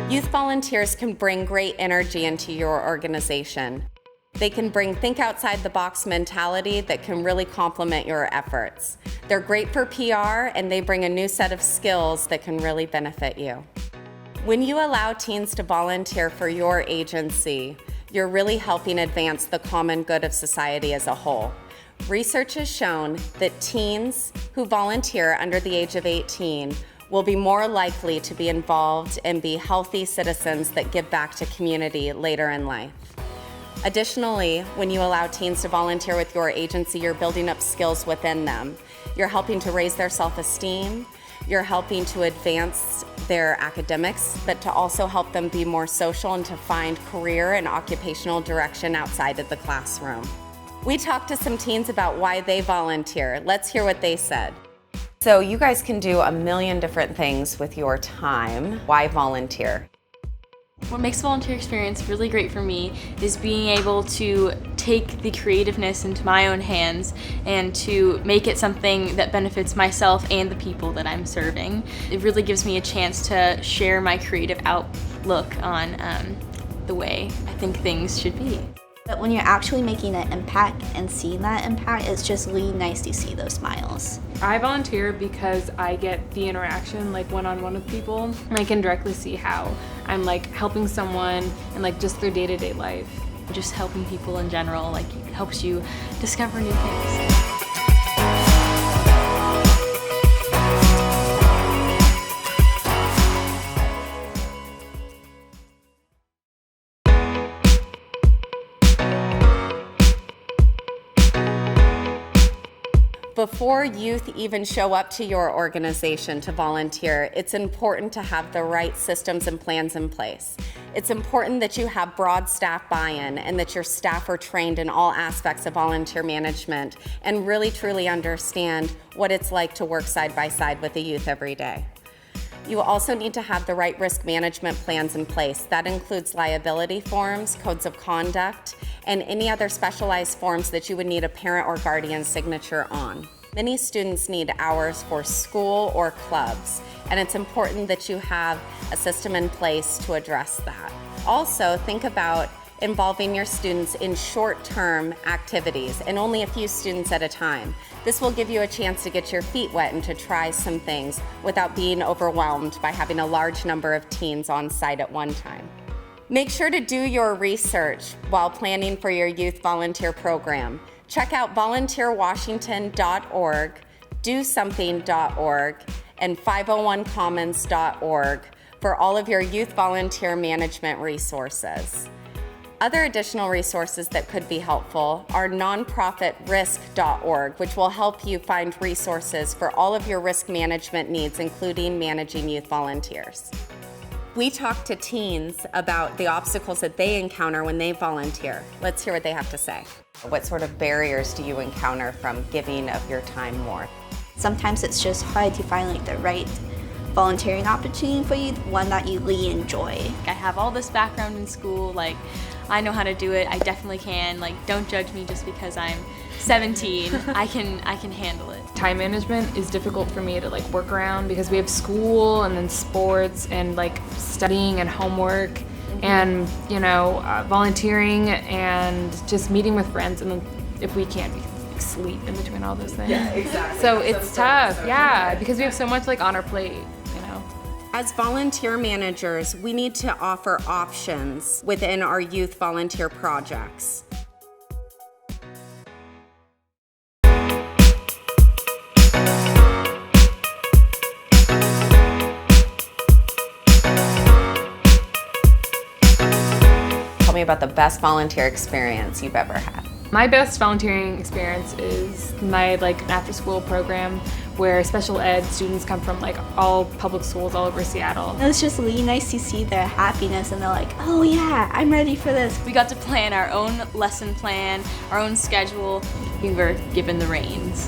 Youth volunteers can bring great energy into your organization. They can bring think outside the box mentality that can really complement your efforts. They're great for PR, and they bring a new set of skills that can really benefit you. When you allow teens to volunteer for your agency, you're really helping advance the common good of society as a whole. Research has shown that teens who volunteer under the age of 18 will be more likely to be involved and be healthy citizens that give back to community later in life. Additionally, when you allow teens to volunteer with your agency, you're building up skills within them. You're helping to raise their self-esteem, you're helping to advance their academics, but to also help them be more social and to find career and occupational direction outside of the classroom. We talked to some teens about why they volunteer. Let's hear what they said. So you guys can do a million different things with your time. Why volunteer? What makes the volunteer experience really great for me is being able to take the creativeness into my own hands and to make it something that benefits myself and the people that I'm serving. It really gives me a chance to share my creative outlook on the way I think things should be. But when you're actually making an impact and seeing that impact, it's just really nice to see those smiles. I volunteer because I get the interaction, like one-on-one with people, and I can directly see how I'm like helping someone and like just their day-to-day life. Just helping people in general, like, it helps you discover new things. Before youth even show up to your organization to volunteer, it's important to have the right systems and plans in place. It's important that you have broad staff buy-in and that your staff are trained in all aspects of volunteer management and really truly understand what it's like to work side by side with the youth every day. You also need to have the right risk management plans in place. That includes liability forms, codes of conduct, and any other specialized forms that you would need a parent or guardian signature on. Many students need hours for school or clubs, and it's important that you have a system in place to address that. Also, think about involving your students in short-term activities and only a few students at a time. This will give you a chance to get your feet wet and to try some things without being overwhelmed by having a large number of teens on site at one time. Make sure to do your research while planning for your youth volunteer program. Check out volunteerwashington.org, dosomething.org, and 501commons.org for all of your youth volunteer management resources. Other additional resources that could be helpful are nonprofitrisk.org, which will help you find resources for all of your risk management needs, including managing youth volunteers. We talked to teens about the obstacles that they encounter when they volunteer. Let's hear what they have to say. What sort of barriers do you encounter from giving of your time more? Sometimes it's just hard to find like the right volunteering opportunity for you, one that you really enjoy. I have all this background in school, like, I know how to do it, I definitely can. Like, don't judge me just because I'm 17. I can handle it. Time management is difficult for me to like work around because we have school and then sports and like studying and homework and volunteering and just meeting with friends, and then if we can't, we sleep in between all those things. Yeah, exactly. So it's tough, yeah, because we have so much like on our plate. As volunteer managers, we need to offer options within our youth volunteer projects. Tell me about the best volunteer experience you've ever had. My best volunteering experience is my after-school program where special ed students come from all public schools all over Seattle. It was just really nice to see their happiness and they're like, oh yeah, I'm ready for this. We got to plan our own lesson plan, our own schedule. We were given the reins.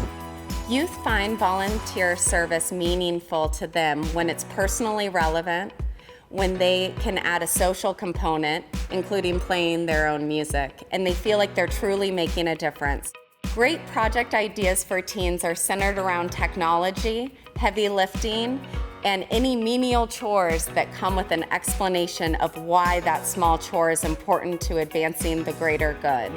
Youth find volunteer service meaningful to them when it's personally relevant, when they can add a social component, including playing their own music, and they feel like they're truly making a difference. Great project ideas for teens are centered around technology, heavy lifting, and any menial chores that come with an explanation of why that small chore is important to advancing the greater good.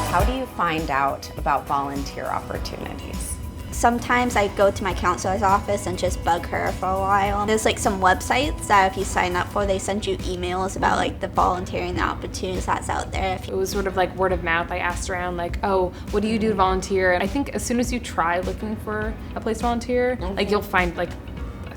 How do you find out about volunteer opportunities? Sometimes I go to my counselor's office and just bug her for a while. There's like some websites that if you sign up for, they send you emails about like the volunteering opportunities that's out there. It was sort of like word of mouth. I asked around like, oh, what do you do to volunteer? And I think as soon as you try looking for a place to volunteer, like you'll find like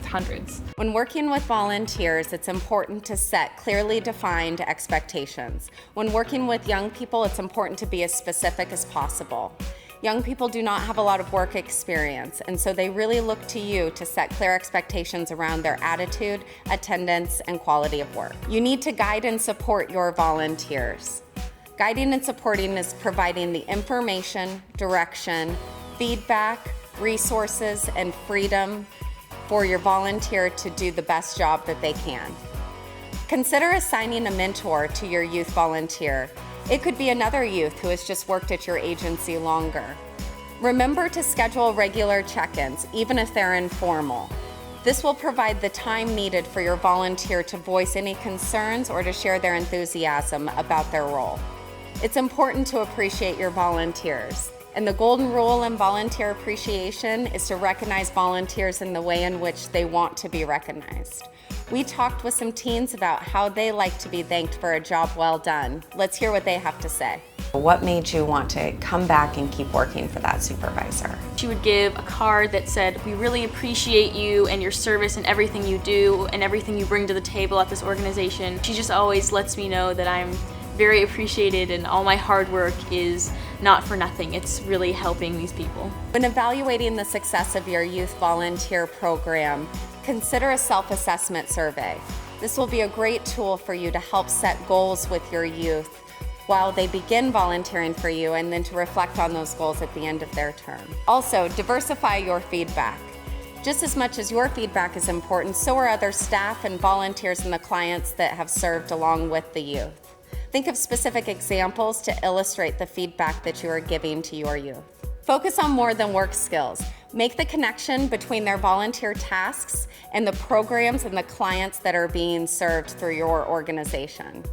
hundreds. When working with volunteers, it's important to set clearly defined expectations. When working with young people, it's important to be as specific as possible. Young people do not have a lot of work experience, and so they really look to you to set clear expectations around their attitude, attendance, and quality of work. You need to guide and support your volunteers. Guiding and supporting is providing the information, direction, feedback, resources, and freedom for your volunteer to do the best job that they can. Consider assigning a mentor to your youth volunteer. It could be another youth who has just worked at your agency longer. Remember to schedule regular check-ins, even if they're informal. This will provide the time needed for your volunteer to voice any concerns or to share their enthusiasm about their role. It's important to appreciate your volunteers. And the golden rule in volunteer appreciation is to recognize volunteers in the way in which they want to be recognized. We talked with some teens about how they like to be thanked for a job well done. Let's hear what they have to say. What made you want to come back and keep working for that supervisor? She would give a card that said, "We really appreciate you and your service and everything you do and everything you bring to the table at this organization." She just always lets me know that I'm very appreciated and all my hard work is not for nothing. It's really helping these people. When evaluating the success of your youth volunteer program, consider a self-assessment survey. This will be a great tool for you to help set goals with your youth while they begin volunteering for you, and then to reflect on those goals at the end of their term. Also, diversify your feedback. Just as much as your feedback is important, so are other staff and volunteers and the clients that have served along with the youth. Think of specific examples to illustrate the feedback that you are giving to your youth. Focus on more than work skills. Make the connection between their volunteer tasks and the programs and the clients that are being served through your organization.